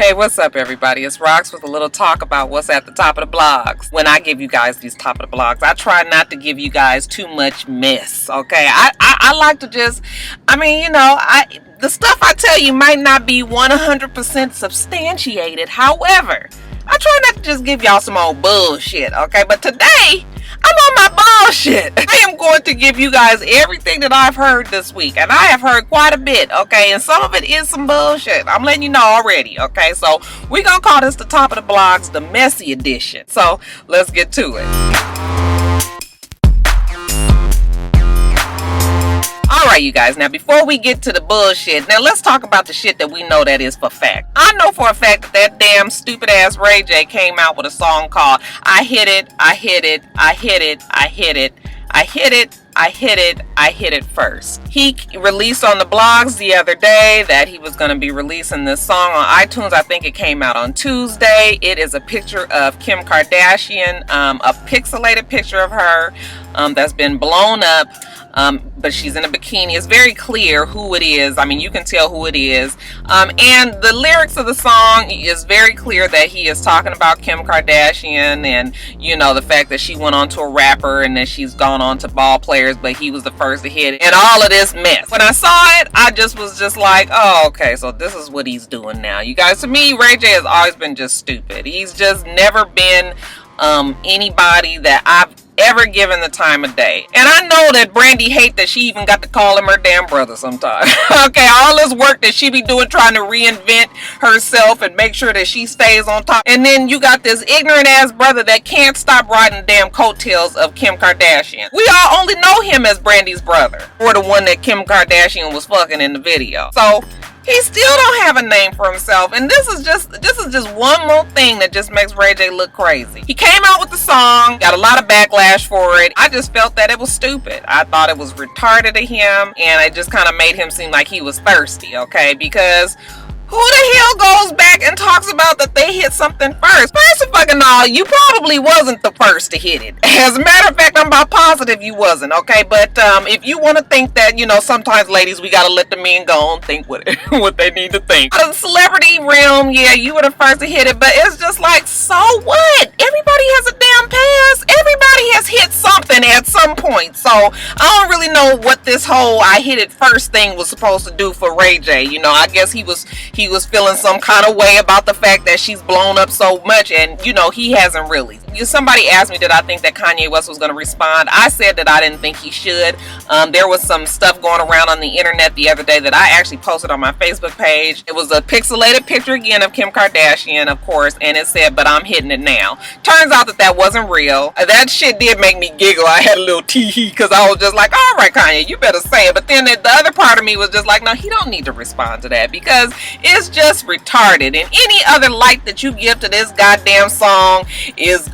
Hey, what's up everybody? It's Rox with a little talk about what's at the top of the blogs. When I give you guys these top of the blogs, I try not to give you guys too much mess, okay? I like to just, the stuff I tell you might not be 100% substantiated. However, I try not to just give y'all some old bullshit, okay? But today, I'm on my bullshit. I am going to give you guys everything that I've heard this week. And I have heard quite a bit, okay? And some of it is some bullshit. I'm letting you know already, okay? So we're going to call this the top of the blogs, the messy edition. So let's get to it. Alright you guys, now before we get to the bullshit, now let's talk about the shit that we know that is for fact. I know for a fact that damn stupid ass Ray J came out with a song called I Hit It, I Hit It, I Hit It, I Hit It, I Hit It, I Hit It, I Hit It First. He released on the blogs the other day that he was going to be releasing this song on iTunes. I think it came out on Tuesday. It is a picture of Kim Kardashian, a pixelated picture of her that's been blown up. But she's in a bikini. It's very clear who it is. I mean, you can tell who it is. And the lyrics of the song is very clear that he is talking about Kim Kardashian and, you know, the fact that she went on to a rapper and that she's gone on to ball players, but he was the first to hit it and all of this mess. When I saw it, I was just like, oh, okay, so this is what he's doing now. You guys, to me, Ray J has always been just stupid. He's just never been anybody that I've ever given the time of day. And I know that Brandy hate that she even got to call him her damn brother sometimes. Okay, all this work that she be doing trying to reinvent herself and make sure that she stays on top. And then you got this ignorant ass brother that can't stop riding the damn coattails of Kim Kardashian. We all only know him as Brandy's brother, or the one that Kim Kardashian was fucking in the video. So he still don't have a name for himself, and this is just one more thing that just makes Ray J look crazy. He came out with the song, got a lot of backlash for it. I just felt that it was stupid. I thought it was retarded of him, and it just kind of made him seem like he was thirsty, okay? Because who the hell goes back and talks about that they hit something first? First of fucking all, you probably wasn't the first to hit it. As a matter of fact, I'm about positive you wasn't, okay? But if you want to think that, you know, sometimes ladies, we gotta let the men go and think what they need to think. Out of the celebrity realm, yeah, you were the first to hit it, but it's just like, so what? Everybody has a damn pass. Everybody has hit something at some point. So I don't really know what this whole I hit it first thing was supposed to do for Ray J. You know, I guess he was feeling some kind of way about the fact that she's blown up so much, and you know, he hasn't really. Somebody asked me did I think that Kanye West was going to respond. I said that I didn't think he should. There was some stuff going around on the internet the other day that I actually posted on my Facebook page. It was a pixelated picture again of Kim Kardashian, of course, and it said, but I'm hitting it now. Turns out that that wasn't real. That shit did make me giggle. I had a little tee-hee because I was just like, all right, Kanye, you better say it. But then the other part of me was just like, no, he don't need to respond to that because it's just retarded, and any other light that you give to this goddamn song is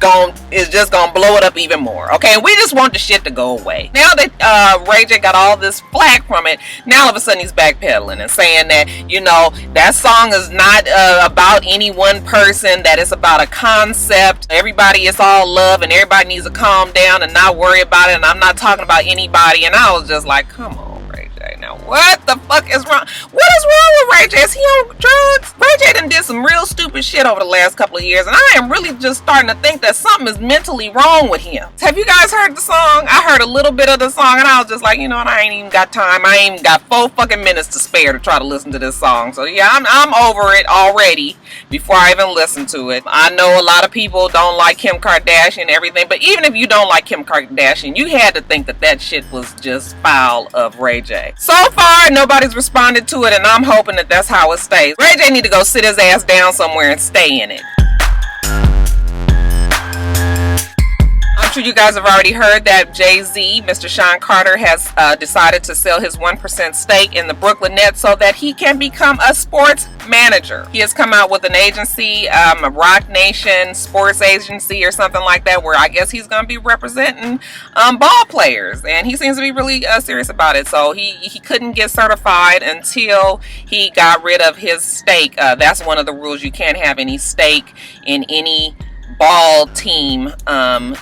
just gonna blow it up even more, okay? And we just want the shit to go away. Now that Ray J got all this flack from it, now all of a sudden he's backpedaling and saying that, you know, that song is not about any one person, that it's about a concept. Everybody is all love and everybody needs to calm down and not worry about it, and I'm not talking about anybody. And I was just like, come on, Ray J, now what the fuck is wrong? What is wrong with Ray J? Is he on drugs? Ray J done did some real stupid shit over the last couple of years, and I am really just starting to think that something is mentally wrong with him. Have you guys heard the song? I heard a little bit of the song, and I was just like, you know what, I ain't even got time. I ain't even got 4 fucking minutes to spare to try to listen to this song. So yeah, I'm over it already before I even listen to it. I know a lot of people don't like Kim Kardashian and everything, but even if you don't like Kim Kardashian, you had to think that that shit was just foul of Ray J. So far, nobody's responded to it, and I'm hoping that that's how it stays. Ray J need to go sit his ass down somewhere and stay in it. I'm sure you guys have already heard that JayZ, Mr. Sean Carter, has decided to sell his 1% stake in the Brooklyn Nets so that he can become a sports manager. He has come out with an agency, a Rock Nation sports agency or something like that, where I guess he's going to be representing ball players, and he seems to be really serious about it. So he couldn't get certified until he got rid of his stake. That's one of the rules. You can't have any stake in any ball team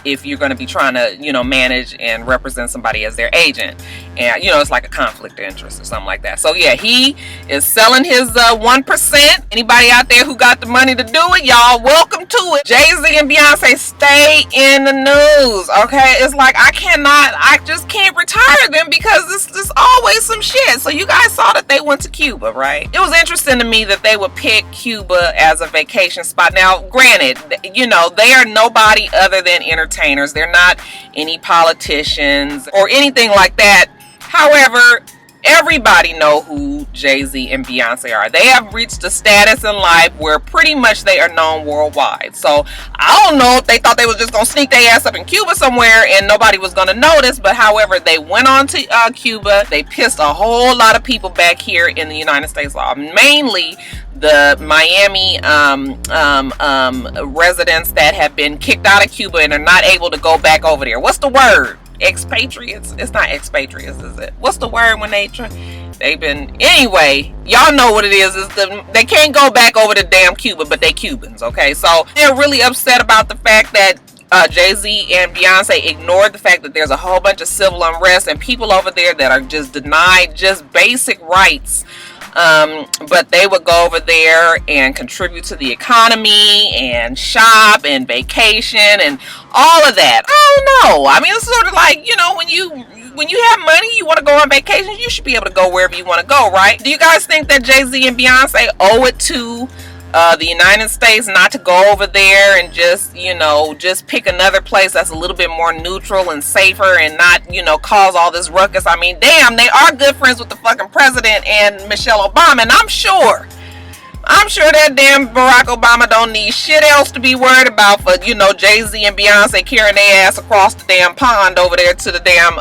if you're going to be trying to, you know, manage and represent somebody as their agent. And, you know, it's like a conflict of interest or something like that. So, yeah, he is selling his 1%. Anybody out there who got the money to do it, y'all, welcome to it. JayZ and Beyonce stay in the news, okay? It's like I just can't retire them because there's always some shit. So you guys saw that they went to Cuba, right? It was interesting to me that they would pick Cuba as a vacation spot. Now, granted, you know, they are nobody other than entertainers. They're not any politicians or anything like that. However, everybody know who JayZ and Beyonce are. They have reached a status in life where pretty much they are known worldwide. So I don't know if they thought they was just gonna sneak their ass up in Cuba somewhere and nobody was gonna notice. But however, they went on to Cuba. They pissed a whole lot of people back here in the United States, mainly the Miami residents that have been kicked out of Cuba and are not able to go back over there. What's the word? Expatriates? It's not expatriates, is it? What's the word when they've been, anyway, y'all know what it is. They can't go back over to damn Cuba, but they Cubans, okay? So they're really upset about the fact that JayZ and Beyonce ignored the fact that there's a whole bunch of civil unrest and people over there that are just denied just basic rights. But they would go over there and contribute to the economy and shop and vacation and all of that. I don't know. I mean, it's sort of like, you know, when you have money, you want to go on vacation, you should be able to go wherever you want to go, right? Do you guys think that JayZ and Beyonce owe it to the United States not to go over there and just, you know, just pick another place that's a little bit more neutral and safer and not, you know, cause all this ruckus? I mean, damn, they are good friends with the fucking president and Michelle Obama, and I'm sure that damn Barack Obama don't need shit else to be worried about for, you know, JayZ and Beyonce carrying their ass across the damn pond over there to the damn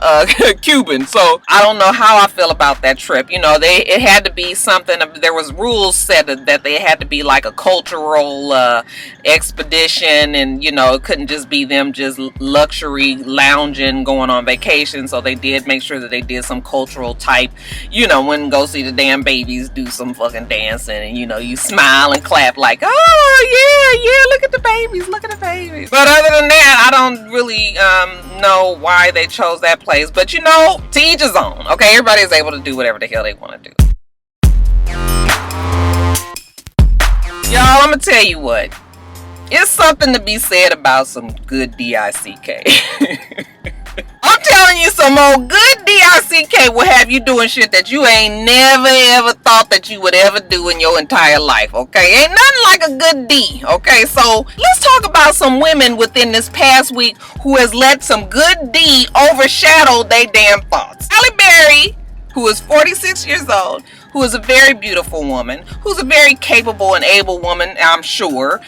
Cuban. So I don't know how I feel about that trip. You know, it had to be something. There was rules set that they had to be like a cultural expedition, and, you know, it couldn't just be them just luxury lounging, going on vacation. So they did make sure that they did some cultural type, you know, went and go see the damn babies do some fucking dancing, and, you know, you smile and clap like, oh yeah, look at the babies. But other than that, I don't really know why they chose that place. But, you know, to each his own. Okay, everybody is able to do whatever the hell they want to do. Y'all, I'm gonna tell you what. It's something to be said about some good DICK. I'm telling you, some old good DICK will have you doing shit that you ain't never ever thought that you would ever do in your entire life, okay? Ain't nothing like a good D, okay? So let's talk about some women within this past week who has let some good D overshadow they damn thoughts. Halle Berry, who is 46 years old, who is a very beautiful woman, who's a very capable and able woman, I'm sure.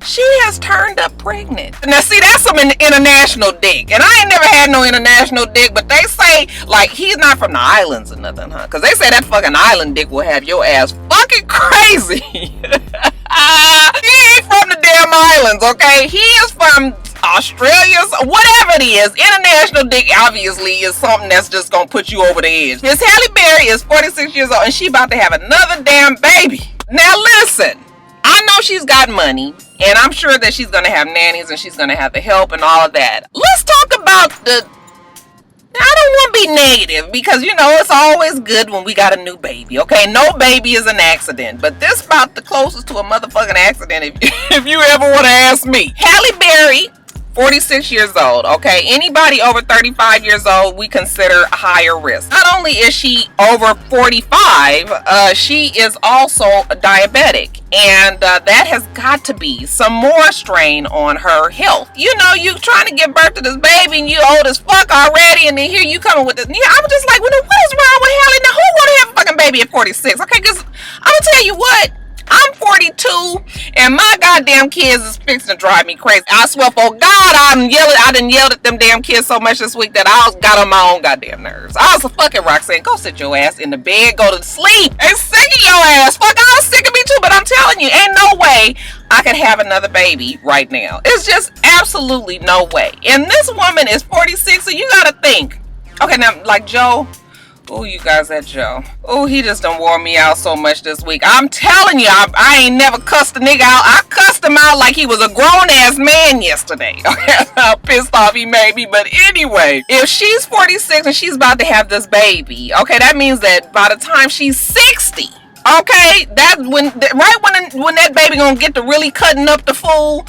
She has turned up pregnant. Now, see, that's some international dick. And I ain't never had no international dick, but they say, like, he's not from the islands or nothing, huh? Because they say that fucking island dick will have your ass fucking crazy. He ain't from the damn islands, okay? He is from Australia, whatever it is. International dick obviously is something that's just gonna put you over the edge. Miss Halle Berry is 46 years old and she about to have another damn baby. Now listen, I know she's got money and I'm sure that she's gonna have nannies and she's gonna have the help and all of that. Let's talk about I don't want to be negative because, you know, it's always good when we got a new baby, okay? No baby is an accident, but this about the closest to a motherfucking accident if you ever want to ask me. Halle Berry, 46 years old, okay? Anybody over 35 years old, we consider higher risk. Not only is she over 45, she is also diabetic. And that has got to be some more strain on her health. You know, you trying to give birth to this baby and you old as fuck already, and then here you coming with this. Yeah, I'm just like, what is wrong with Halle? Now, who want to have a fucking baby at 46? Okay, because I'm going to tell you what. I'm 42 and my goddamn kids is fixing to drive me crazy. I swear for God, I done yelled at them damn kids so much this week that I got on my own goddamn nerves. I was a fucking Roxanne, go sit your ass in the bed, go to sleep. They sick of your ass. Fuck, I was sick of me too, but I'm telling you, ain't no way I could have another baby right now. It's just absolutely no way. And this woman is 46, so you gotta think. Okay, now, like Joe, Oh, you guys, that Joe. Oh, he just done wore me out so much this week. I'm telling you, I ain't never cussed a nigga out. I cussed him out like he was a grown-ass man yesterday. Okay, that's how pissed off he made me. But anyway, if she's 46 and she's about to have this baby, okay, that means that by the time she's 60, okay, that's when that baby gonna get to really cutting up the fool.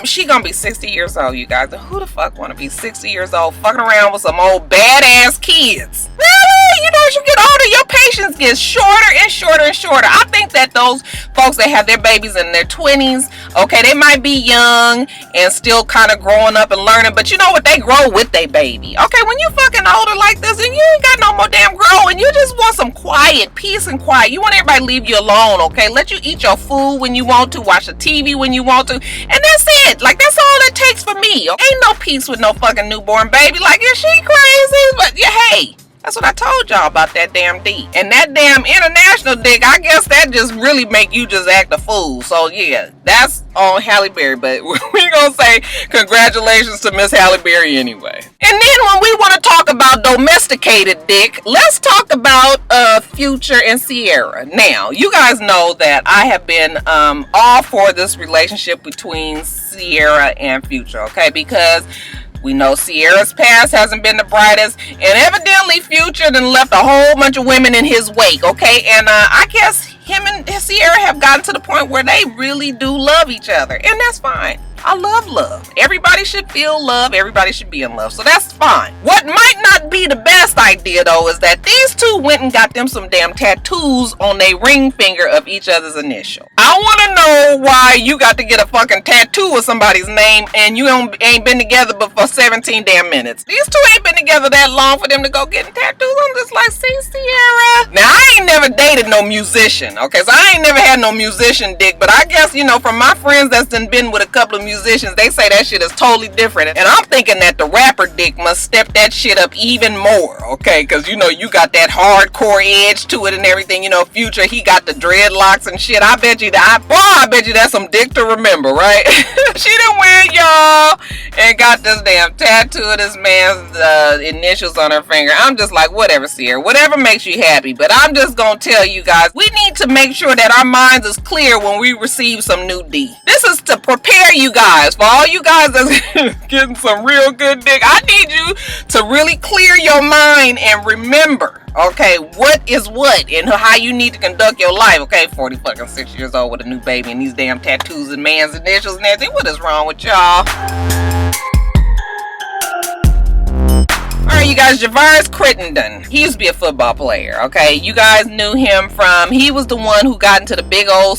She gonna be 60 years old, you guys. And who the fuck wanna be 60 years old fucking around with some old badass kids? Really? You know, as you get older, your patience gets shorter and shorter and shorter. I think that those folks that have their babies in their 20s, okay, they might be young and still kind of growing up and learning, but you know what? They grow with their baby. Okay, when you fucking older like this and you ain't got no more damn growing, you just want some quiet, peace and quiet. You want everybody to leave you alone, okay? Let you eat your food when you want to, watch the TV when you want to, and that's it. Like, that's all it takes for me. Okay? Ain't no peace with no fucking newborn baby. Like, is she crazy? But yeah, hey. That's what I told y'all about that damn D. And that damn international dick, I guess that just really make you just act a fool. So yeah, that's on Halle Berry. But we're gonna say congratulations to Miss Halle Berry anyway. And then when we want to talk about domesticated dick, let's talk about Future and Sierra. Now, you guys know that I have been all for this relationship between Sierra and Future, okay? Because we know Sierra's past hasn't been the brightest, and evidently Future done left a whole bunch of women in his wake, okay? And I guess him and Sierra have gotten to the point where they really do love each other, and that's fine. I love love. Everybody should feel love. Everybody should be in love. So that's fine. What might not be the best idea, though, is that these two went and got them some damn tattoos on their ring finger of each other's initial. I want to know why you got to get a fucking tattoo of somebody's name and you ain't been together but for 17 damn minutes. These two ain't been together that long for them to go getting tattoos. I'm just like, see, Sierra. Now, I ain't never dated no musician, okay? So I ain't never had no musician dick, but I guess, you know, from my friends that's been with a couple of musicians, they say that shit is totally different, and I'm thinking that the rapper dick must step that shit up even more, okay? Because you know you got that hardcore edge to it and everything. You know, Future, he got the dreadlocks and shit. I bet you that's some dick to remember, right? She done went, y'all, and got this damn tattoo of this man's initials on her finger. I'm just like, whatever, Sierra, whatever makes you happy. But I'm just gonna tell you guys, we need to make sure that our minds is clear when we receive some new D. This is to prepare you guys. For all you guys that's getting some real good dick, I need you to really clear your mind and remember, okay, what is what and how you need to conduct your life, okay? 46 years old with a new baby and these damn tattoos and man's initials and everything. What is wrong with y'all? Alright, you guys, Javaris Crittendon. He used to be a football player, okay? You guys knew him from, he was the one who got into the big old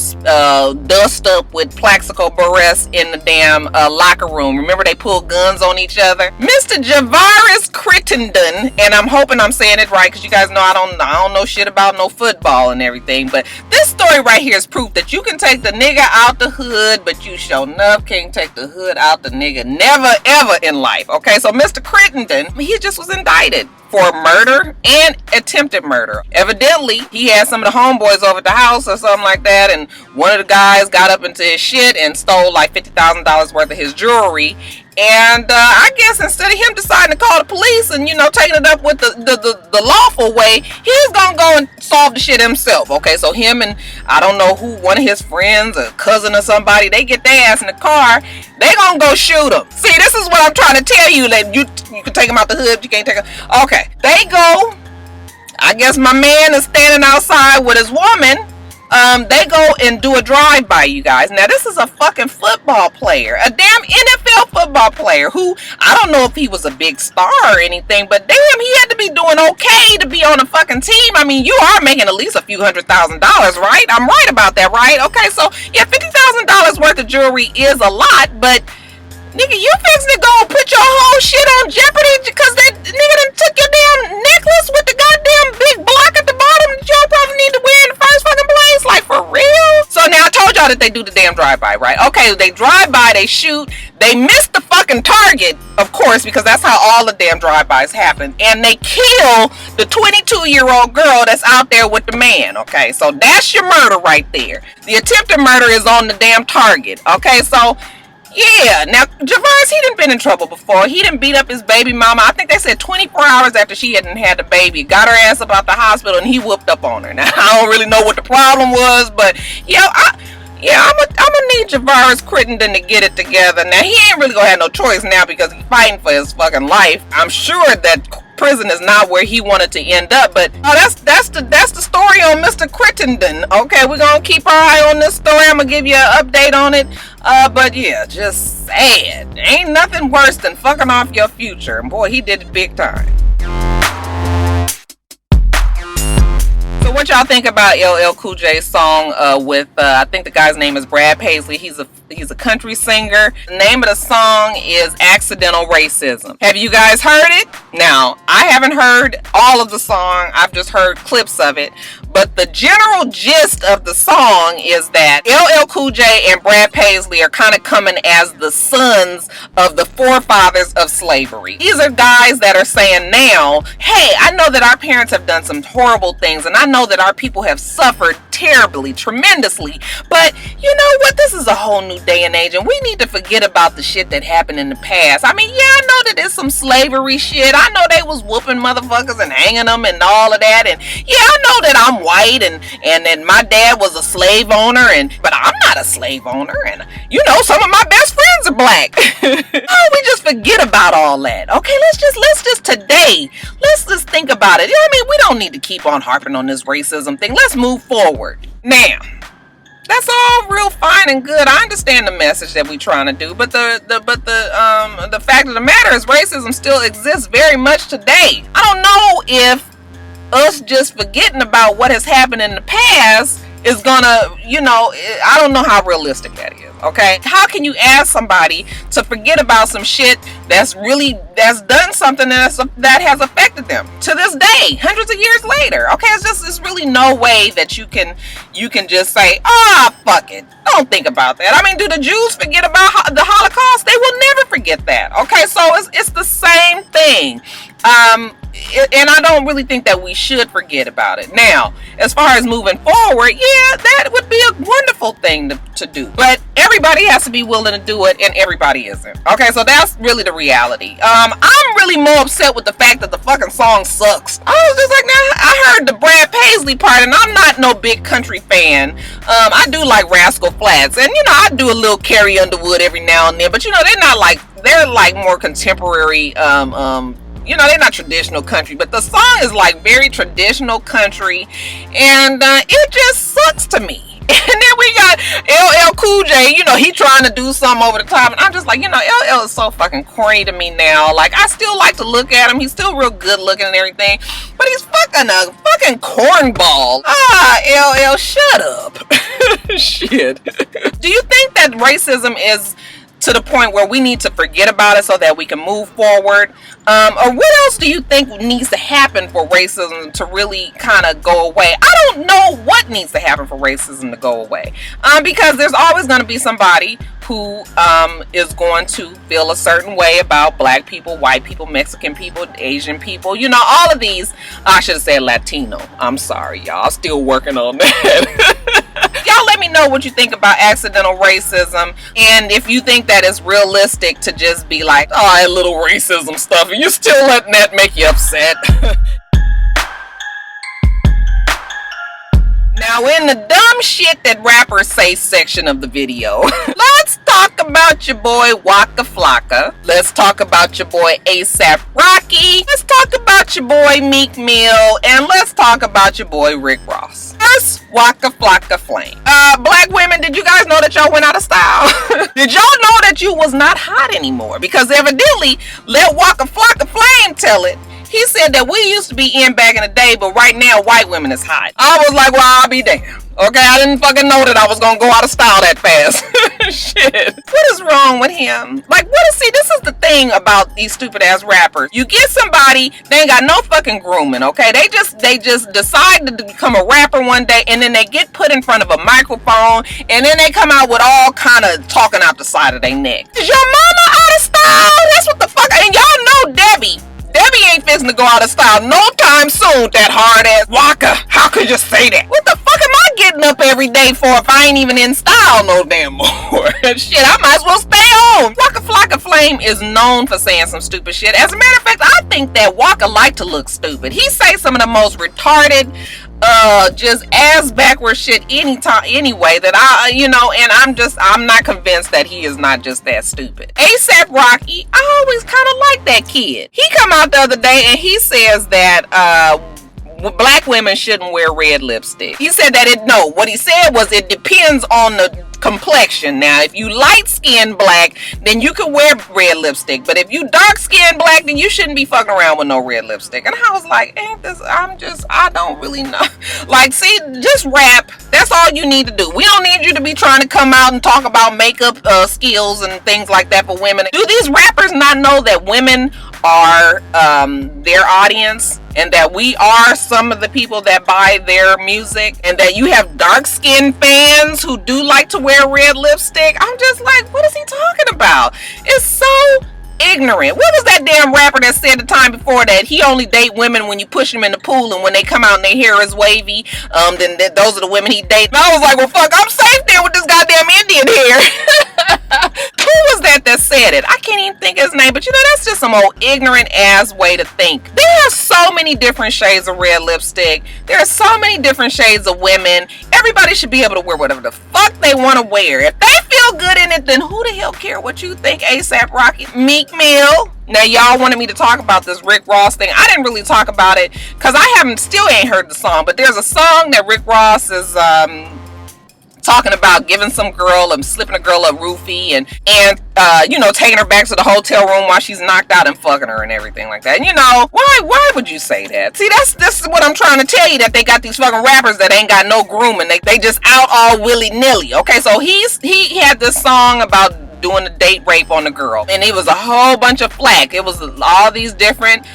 dust up with Plaxico Burress in the damn locker room. Remember they pulled guns on each other? Mr. Javaris Crittendon, and I'm hoping I'm saying it right because you guys know I don't know shit about no football and everything, but this story right here is proof that you can take the nigga out the hood, but you sure enough can't take the hood out the nigga. Never ever in life, okay? So Mr. Crittendon, he just was indicted for murder and attempted murder. Evidently, he had some of the homeboys over at the house or something like that, and one of the guys got up into his shit and stole like $50,000 worth of his jewelry. And I guess instead of him deciding to call the police and, you know, taking it up with the lawful way, he's gonna go and solve the shit himself. Okay, so him and I don't know who, one of his friends, a cousin or somebody, they get their ass in the car, they gonna go shoot him. See, this is what I'm trying to tell you, that you can take him out the hood, you can't take him. Okay, they go. I guess my man is standing outside with his woman. They go and do a drive-by, you guys. Now, this is a fucking football player, a damn NFL football player who, I don't know if he was a big star or anything, but damn, he had to be doing okay to be on a fucking team. I mean, you are making at least a few $100,000, right? I'm right about that, right? Okay, so, yeah, $50,000 worth of jewelry is a lot, but nigga, you fixing to go put your whole shit on jeopardy because that nigga done took your damn necklace with the goddamn big block at the bottom that y'all probably need to wear in the first fucking place? Like, for real? So now I told y'all that they do the damn drive-by, right? Okay, they drive by, they shoot, they miss the fucking target, of course, because that's how all the damn drive-bys happen, and they kill the 22-year-old girl that's out there with the man, okay? So that's your murder right there. The attempted murder is on the damn target, okay? So Yeah, now Javaris, he done been in trouble before. He done beat up his baby mama. I think they said 24 hours after she hadn't had the baby. Got her ass up out the hospital and he whooped up on her. Now, I don't really know what the problem was, but I'm gonna need Javaris Crittendon to get it together. Now, he ain't really gonna have no choice now because he's fighting for his fucking life. I'm sure that prison is not where he wanted to end up, but that's the story on Mr. Crittendon. Okay, we're gonna keep our eye on this story. I'm gonna give you an update on it. But yeah, just sad. Ain't nothing worse than fucking off your future. And boy, he did it big time. So what y'all think about LL Cool J's song with I think the guy's name is Brad Paisley. He's a country singer. The name of the song is Accidental Racism. Have you guys heard it? Now, I haven't heard all of the song. I've just heard clips of it. But the general gist of the song is that LL Cool J and Brad Paisley are kind of coming as the sons of the forefathers of slavery. These are guys that are saying now, hey, I know that our parents have done some horrible things, and I know that our people have suffered terribly, tremendously, but you know what? This is a whole new day and age, and we need to forget about the shit that happened in the past. I mean, yeah, I know that there's some slavery shit. I know they was whooping motherfuckers and hanging them and all of that, and yeah, I know that I'm white and my dad was a slave owner, but I'm not a slave owner, and you know, some of my best friends are black. Oh, we just forget about all that. Okay, let's just today, let's just think about it. You know what I mean? We don't need to keep on harping on this racism thing. Let's move forward. Now, that's all real fine and good. I understand the message that we're trying to do, but the fact of the matter is racism still exists very much today. I don't know if us just forgetting about what has happened in the past is gonna, you know, I don't know how realistic that is. Okay, how can you ask somebody to forget about some shit that's done something that has affected them to this day, hundreds of years later? Okay, it's really no way that you can just say, fuck it, don't think about that. I mean, do the Jews forget about the Holocaust? They will never forget that. Okay, so it's the same thing. And I don't really think that we should forget about it. Now, as far as moving forward, yeah, that would be a wonderful thing to do. But everybody has to be willing to do it, and everybody isn't. Okay, so that's really the reality. I'm really more upset with the fact that the fucking song sucks. I was just like, nah, I heard the Brad Paisley part, and I'm not no big country fan. I do like Rascal Flatts, and you know, I do a little Carrie Underwood every now and then, but you know, they're like more contemporary, you know, they're not traditional country, but the song is like very traditional country, and it just sucks to me. And then we got LL Cool J, you know, he trying to do something over the top, and I'm just like, you know, LL is so fucking corny to me now. Like, I still like to look at him. He's still real good looking and everything, but he's fucking a fucking cornball. LL, shut up. Shit. Do you think that racism is to the point where we need to forget about it so that we can move forward? Or what else do you think needs to happen for racism to really kind of go away? I don't know what needs to happen for racism to go away. Because there's always going to be somebody who is going to feel a certain way about black people, white people, Mexican people, Asian people. You know, all of these. I should have said Latino. I'm sorry, y'all. Still working on that. Y'all let me know what you think about accidental racism, and if you think that it's realistic to just be like, oh, a little racism stuff, and you're still letting that make you upset. Now, in the dumb shit that rappers say section of the video, let's talk about your boy Waka Flocka. Let's talk about your boy ASAP Rocky. Let's talk about your boy Meek Mill. And let's talk about your boy Rick Ross. First, Waka Flocka Flame. Black women, did you guys know that y'all went out of style? Did y'all know that you was not hot anymore? Because evidently, let Waka Flocka Flame tell it. He said that we used to be in back in the day, but right now white women is hot. I was like, well, I'll be damned. Okay, I didn't fucking know that I was gonna go out of style that fast. Shit. What is wrong with him? Like, see, this is the thing about these stupid ass rappers. You get somebody, they ain't got no fucking grooming, okay? They just decide to become a rapper one day, and then they get put in front of a microphone, and then they come out with all kind of talking out the side of their neck. Is your mama out of style? That's what the fuck, and y'all know Debbie ain't fixing to go out of style no time soon, that hard ass Waka. How could you say that? What the fuck am I getting getting up every day for if I ain't even in style no damn more? Shit, I might as well stay home. Waka Flocka Flame is known for saying some stupid shit. As a matter of fact, I think that Waka like to look stupid. He say some of the most retarded, just ass backward shit anytime anyway that and I'm not convinced that he is not just that stupid. ASAP Rocky, I always kind of like that kid. He come out the other day and he says that black women shouldn't wear red lipstick. He said that what he said was it depends on the complexion. Now, if you light skinned black, then you can wear red lipstick. But if you dark skinned black, then you shouldn't be fucking around with no red lipstick. And I was like, I don't really know. Like, see, just rap. That's all you need to do. We don't need you to be trying to come out and talk about makeup skills and things like that for women. Do these rappers not know that women are their audience, and that we are some of the people that buy their music, and that you have dark-skinned fans who do like to wear red lipstick? I'm just like, what is he talking about? It's so ignorant. What was that damn rapper that said the time before that he only date women when you push them in the pool, and when they come out and their hair is wavy, then those are the women he dates? And I was like, well, fuck, I'm safe there with this goddamn Indian hair. Who was that said it? I can't even think of his name, but that's just some old ignorant ass way to think. There are so many different shades of red lipstick. There are so many different shades of women. Everybody should be able to wear whatever the fuck they want to wear. If they feel good in it, then who the hell care what you think, ASAP Rocky? Meek Mill. Now, y'all wanted me to talk about this Rick Ross thing. I didn't really talk about it because I still ain't heard the song, but there's a song that Rick Ross is talking about giving some girl and slipping a girl a roofie and taking her back to the hotel room while she's knocked out and fucking her and everything like that. And why would you say that? See, this is what I'm trying to tell you, that they got these fucking rappers that ain't got no grooming. They just out all willy-nilly. Okay, so he had this song about doing a date rape on the girl, and it was a whole bunch of flack. It was all these different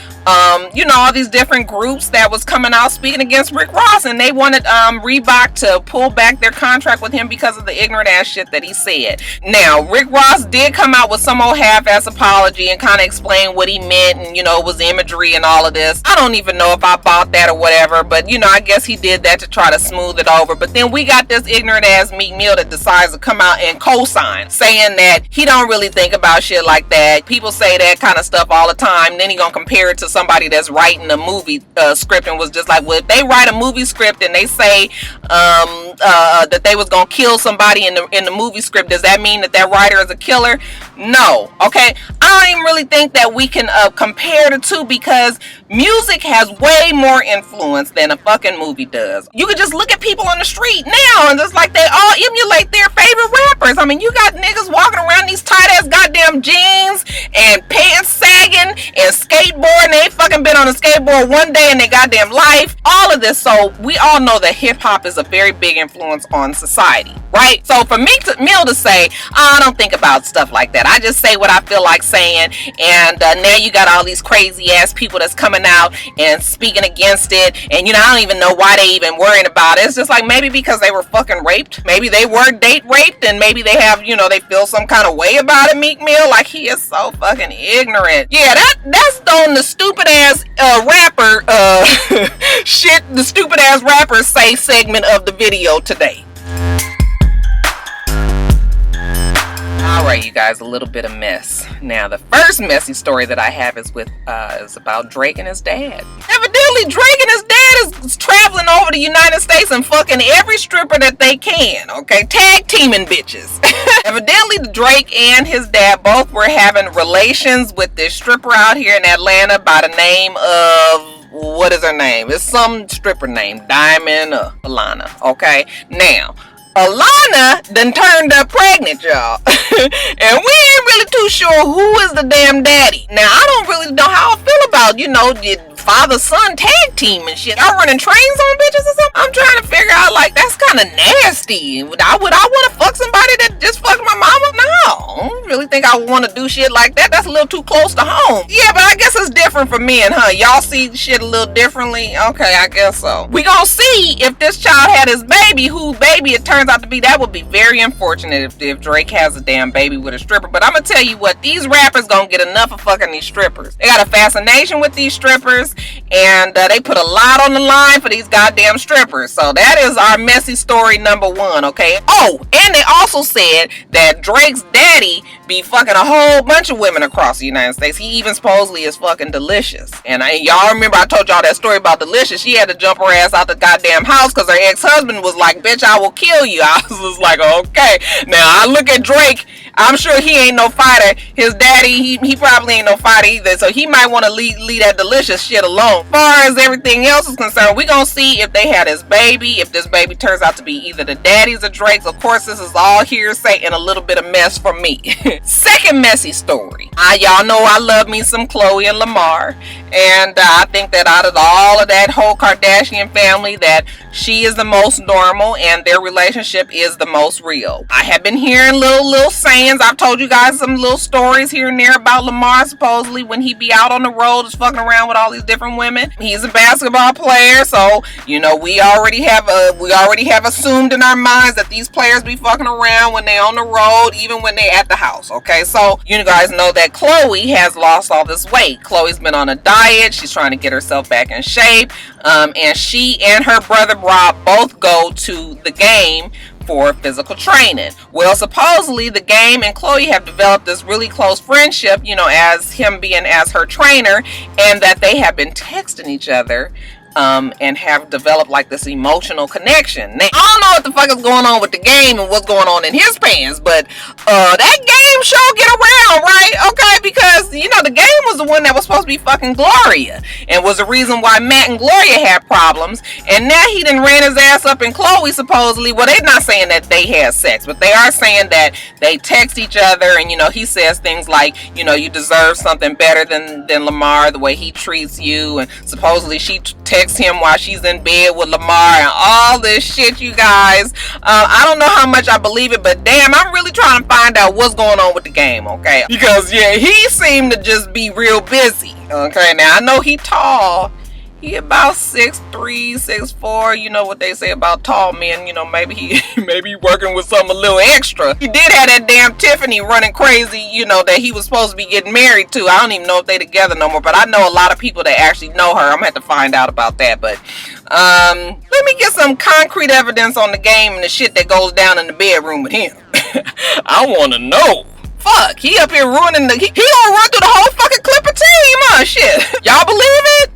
all these different groups that was coming out speaking against Rick Ross, and they wanted Reebok to pull back their contract with him because of the ignorant ass shit that he said. Now, Rick Ross did come out with some old half-ass apology and kind of explain what he meant, and it was imagery and all of this. I don't even know if I bought that or whatever, but I guess he did that to try to smooth it over. But then we got this ignorant ass Meek Mill that decides to come out and co-sign, saying that he don't really think about shit like that. People say that kind of stuff all the time, then he gonna compare it to somebody that's writing a movie script, and was just like, well, if they write a movie script and they say that they was gonna kill somebody in the movie script, does that mean that writer is a killer? No. Okay, I don't even really think that we can compare the two, because music has way more influence than a fucking movie does. You could just look at people on the street now and just like they all emulate their favorite rappers. I mean, you got niggas walking around these tight ass goddamn jeans and pants sagging and skateboarding. They ain't fucking been on a skateboard one day in their goddamn life. All of this. So we all know that hip hop is a very big influence on society, right? So for Mill to say, I don't think about stuff like that, I just say what I feel like saying, and now you got all these crazy ass people that's coming out and speaking against it, and I don't even know why they even worrying about it. It's just like, maybe because they were fucking raped, maybe they were date raped, and maybe they have, they feel some kind of way about it. Meek Mill, like, he is so fucking ignorant. Yeah, that's on the stupid ass rapper shit, the stupid ass rappers say segment of the video today. Alright, you guys, a little bit of mess. Now, the first messy story that I have is about Drake and his dad. Evidently, Drake and his dad is traveling over the United States and fucking every stripper that they can, okay? Tag teaming bitches. Evidently, Drake and his dad both were having relations with this stripper out here in Atlanta by the name of, what is her name? It's some stripper name, Diamond or Alana, okay? Now, Alana done turned up pregnant, y'all. And we ain't really too sure who is the damn daddy. Now, I don't really know how I feel about, the father-son tag team and shit. Y'all running trains on bitches or something? I'm trying to figure out, like, that's kind of nasty. Would I want to fuck somebody that just fucked my mama? No, I don't really think I would want to do shit like that. That's a little too close to home. Yeah, but I guess it's different for men, huh? Y'all see shit a little differently? Okay, I guess so. We gonna see if this child had his baby, whose baby it turns out to be. That would be very unfortunate if Drake has a damn baby with a stripper. But I'm gonna tell you what, these rappers gonna get enough of fucking these strippers. They got a fascination with these strippers, and they put a lot on the line for these goddamn strippers. So that is our messy story number one, okay? Oh, and they also said that Drake's daddy be fucking a whole bunch of women across the United States. He even supposedly is fucking Delicious. And y'all remember I told y'all that story about Delicious. She had to jump her ass out the goddamn house because her ex-husband was like, bitch, I will kill you. I was just like, okay. Now I look at Drake, I'm sure he ain't no fighter. His daddy, he probably ain't no fighter either. So he might want to leave that Delicious shit alone. As far as everything else is concerned, we gonna see if they had his baby, if this baby turns out to be either the daddy's or Drake's. Of course, this is all hearsay and a little bit of mess from me. Second messy story. Y'all know I love me some Khloe and Lamar. And I think that out of all of that whole Kardashian family, that she is the most normal and their relationship is the most real. I have been hearing little sayings. I've told you guys some little stories here and there about Lamar supposedly when he be out on the road is fucking around with all these different women. He's a basketball player, so you know we already have assumed in our minds that these players be fucking around when they on the road, even when they at the house. Okay, so you guys know that Khloe has lost all this weight. Khloe's been on a diet. She's trying to get herself back in shape. And she and her brother Rob both go to the game for physical training. Well, supposedly the game and Khloe have developed this really close friendship, you know, as him being as her trainer, and that they have been texting each other and have developed like this emotional connection. Now, I don't know what the fuck is going on with the game and what's going on in his pants, but that game show get around, right? Okay, because you know the game was the one that was supposed to be fucking Gloria and was the reason why Matt and Gloria had problems, and now he done ran his ass up in Khloe supposedly. Well, they're not saying that they had sex, but they are saying that they text each other, and you know he says things like, you know, you deserve something better than Lamar, the way he treats you, and supposedly she texts him while she's in bed with Lamar and all this shit, you guys. I don't know how much I believe it, but damn, I'm really trying to find out what's going on with the game, okay? Because yeah, he seemed to just be real busy. Okay, now I know he tall. He about 6'3", 6'4". You know what they say about tall men. You know, maybe he working with something a little extra. He did have that damn Tiffany running crazy, you know, that he was supposed to be getting married to. I don't even know if they together no more, but I know a lot of people that actually know her. I'm gonna have to find out about that. But let me get some concrete evidence on the game and the shit that goes down in the bedroom with him. I want to know. Fuck, he up here ruining he gonna run through the whole fucking Clipper team, huh? Shit. Y'all believe it?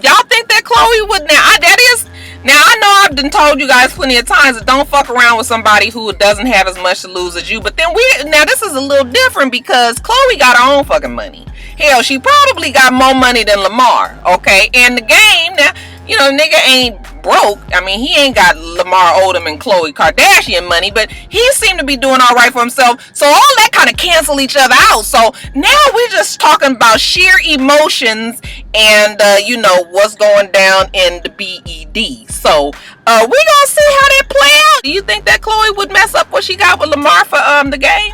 Y'all think that Khloe would now? I know I've been told you guys plenty of times that don't fuck around with somebody who doesn't have as much to lose as you. But then this is a little different because Khloe got her own fucking money. Hell, she probably got more money than Lamar. Okay, and the game now, you know, nigga ain't broke. I mean, he ain't got Lamar Odom and Khloe Kardashian money, but he seemed to be doing all right for himself. So all that kind of cancel each other out. So now we're just talking about sheer emotions and you know what's going down in the BED. So we gonna see how that play out. Do you think that Khloe would mess up what she got with Lamar for the game?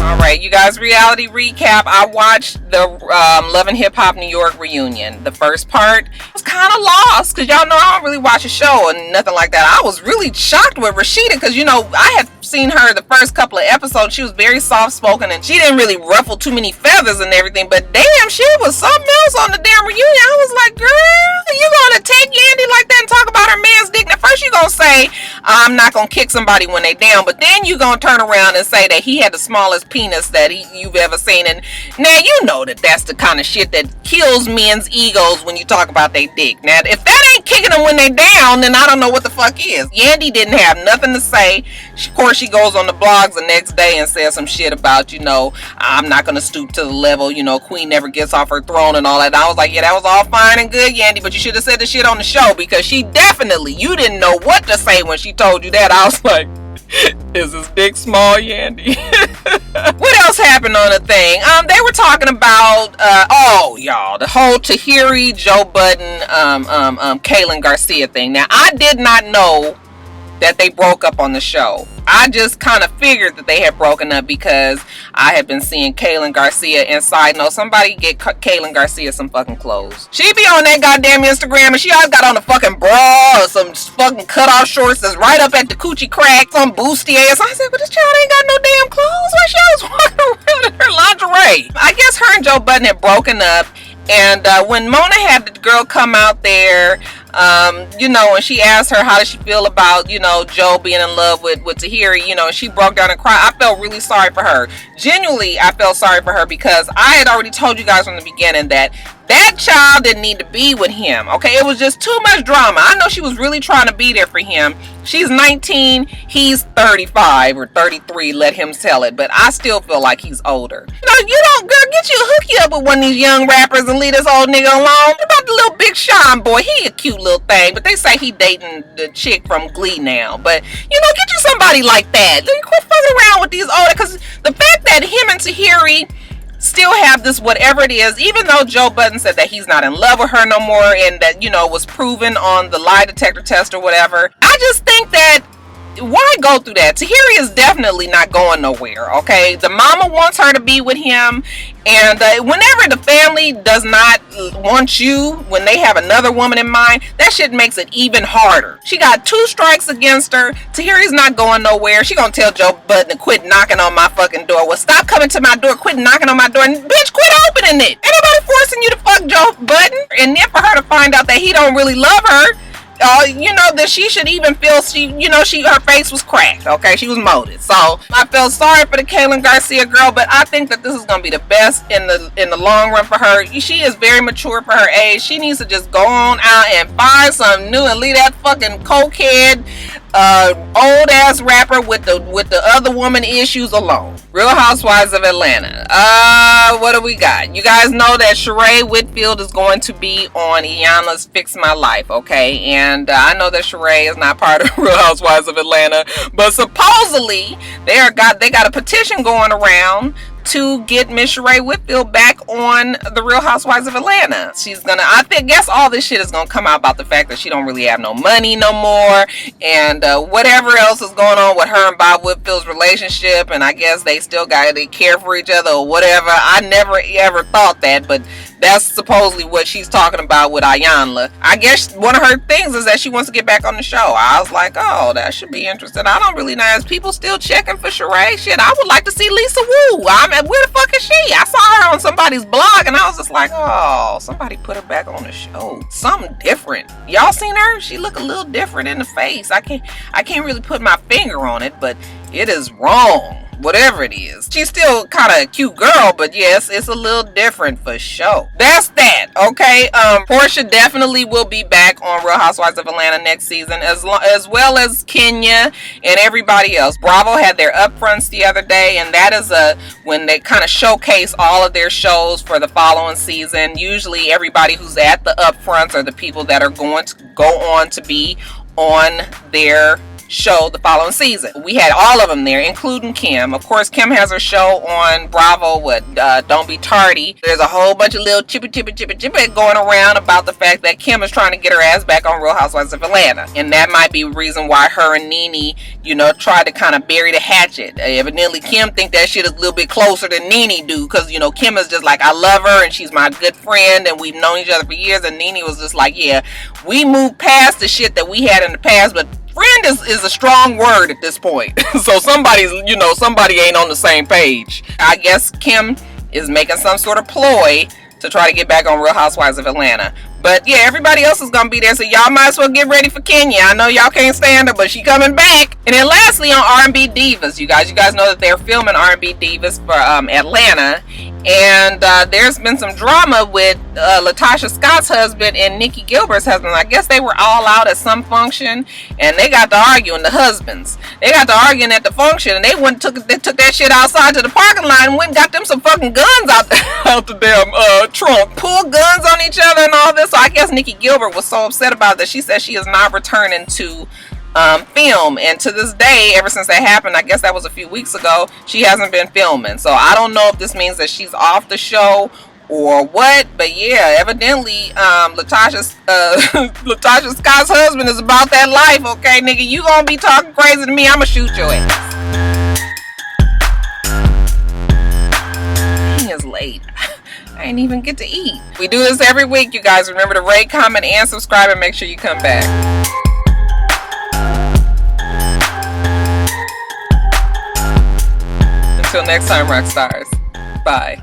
Alright, you guys, reality recap. I watched the Love and Hip Hop New York reunion. The first part was kind of lost because y'all know I don't really watch a show and nothing like that. I was really shocked with Rashida because, you know, I had seen her the first couple of episodes. She was very soft spoken and she didn't really ruffle too many feathers and everything, but damn, she was something else on the damn reunion. I was like, girl, you gonna take Yandy like that and talk about her man's dick? Now first you gonna say I'm not gonna kick somebody when they down, but then you gonna turn around and say that he had the smallest penis that you've ever seen. And now you know that that's the kind of shit that kills men's egos when you talk about their dick. Now if that ain't kicking them when they down, then I don't know what the fuck is. Yandy didn't have nothing to say. Of course she goes on the blogs the next day and says some shit about, you know, I'm not gonna stoop to the level, you know, Queen never gets off her throne and all that. And I was like, yeah, that was all fine and good, Yandy, but you should have said the shit on the show because she definitely, you didn't know what to say when she told you that. I was like, is this dick small, Yandy? What else happened on the thing? They were talking about y'all, the whole Tahiri, Joe Budden, Kaylin Garcia thing. Now I did not know that they broke up on the show. I just kind of figured that they had broken up because I had been seeing Kaylin Garcia. And side note, somebody get Kaylin Garcia some fucking clothes. She be on that goddamn Instagram and she always got on a fucking bra or some fucking cutoff shorts that's right up at the coochie crack, some bustier. So I said, but this child ain't got no damn clothes. Why she always walking around in her lingerie? I guess her and Joe Budden had broken up. And when Mona had the girl come out there, you know, and she asked her how does she feel about, you know, Joe being in love with Tahiri, you know, and she broke down and cried. I felt really sorry for her. Genuinely, I felt sorry for her because I had already told you guys from the beginning that that child didn't need to be with him. Okay, it was just too much drama. I know she was really trying to be there for him. She's 19, he's 35 or 33, let him tell it, but I still feel like he's older. No, you don't, girl, get you, hook you up with one of these young rappers and leave this old nigga alone. What about the little Big Sean boy? He a cute little thing, but they say he dating the chick from Glee now. But, you know, get you somebody like that. Quit fucking around with these older, because the fact that him and Tahiri still have this whatever it is, even though Joe Budden said that he's not in love with her no more and that, you know, was proven on the lie detector test or whatever. I just think that why go through that? Tahiri is definitely not going nowhere, okay? The mama wants her to be with him, and whenever the family does not want you, when they have another woman in mind, that shit makes it even harder. She got 2 strikes against her. Tahiri's not going nowhere. She gonna tell Joe Budden to quit knocking on my fucking door. Well, stop coming to my door, quit knocking on my door, and bitch, quit opening it. Anybody forcing you to fuck Joe Budden? And then for her to find out that he don't really love her, you know, that she should even feel her face was cracked, okay? She was molded. So I felt sorry for the Kaylin Garcia girl, but I think that this is gonna be the best in the long run for her. She is very mature for her age. She needs to just go on out and find something new and leave that fucking cokehead old ass rapper with the other woman issues alone. Real Housewives of Atlanta. What do we got? You guys know that Sheree Whitfield is going to be on Iyanla's Fix My Life, okay? And I know that Sheree is not part of Real Housewives of Atlanta, but supposedly they got a petition going around to get Miss Sheree Whitfield back on the Real Housewives of Atlanta. I guess all this shit is gonna come out about the fact that she don't really have no money no more, and whatever else is going on with her and Bob Whitfield's relationship, and I guess they care for each other or whatever. I never ever thought that, but that's supposedly what she's talking about with Iyanla. I guess one of her things is that she wants to get back on the show. I was like, oh, that should be interesting. I don't really know. Is people still checking for Sheree? Shit, I would like to see Lisa Wu. Where the fuck is she? I saw her on somebody's blog and I was just like, oh, somebody put her back on the show. Something different. Y'all seen her? She look a little different in the face. I can't really put my finger on it, but it is wrong. Whatever it is. She's still kind of a cute girl, but yes, it's a little different for sure. That's that, okay? Portia definitely will be back on Real Housewives of Atlanta next season, as well as Kenya and everybody else. Bravo had their upfronts the other day, and that is when they kind of showcase all of their shows for the following season. Usually everybody who's at the upfronts are the people that are going to go on to be on their show the following season. We had all of them there, including Kim. Of course, Kim has her show on Bravo with Don't Be Tardy. There's a whole bunch of little chippy going around about the fact that Kim is trying to get her ass back on Real Housewives of Atlanta. And that might be the reason why her and Nene, tried to kind of bury the hatchet. Evidently, Kim think that shit is a little bit closer than Nene do, because, Kim is just like, I love her and she's my good friend and we've known each other for years. And Nene was just like, yeah, we moved past the shit that we had in the past, but friend is a strong word at this point. So somebody ain't on the same page. I guess Kim is making some sort of ploy to try to get back on Real Housewives of Atlanta. But yeah, everybody else is gonna be there, so y'all might as well get ready for Kenya. I know y'all can't stand her, but she coming back. And then lastly, on R&B Divas, you guys know that they're filming R&B Divas for Atlanta. And there's been some drama with Latasha Scott's husband and Nikki Gilbert's husband. I guess they were all out at some function and they got to arguing, the husbands. They got to arguing at the function and they took that shit outside to the parking lot and went and got them some fucking guns out the damn trunk. Pulled guns on each other and all this. So I guess Nikki Gilbert was so upset about that. She said she is not returning to film, and to this day, ever since that happened, I guess that was a few weeks ago, she hasn't been filming. So I don't know if this means that she's off the show or what. But yeah, evidently Latasha Scott's husband is about that life. Okay, nigga, you gonna be talking crazy to me, I'ma shoot your ass. It's late. I ain't even get to eat. We do this every week, you guys. Remember to rate, comment, and subscribe, and make sure you come back. Until next time, Roxstars. Bye.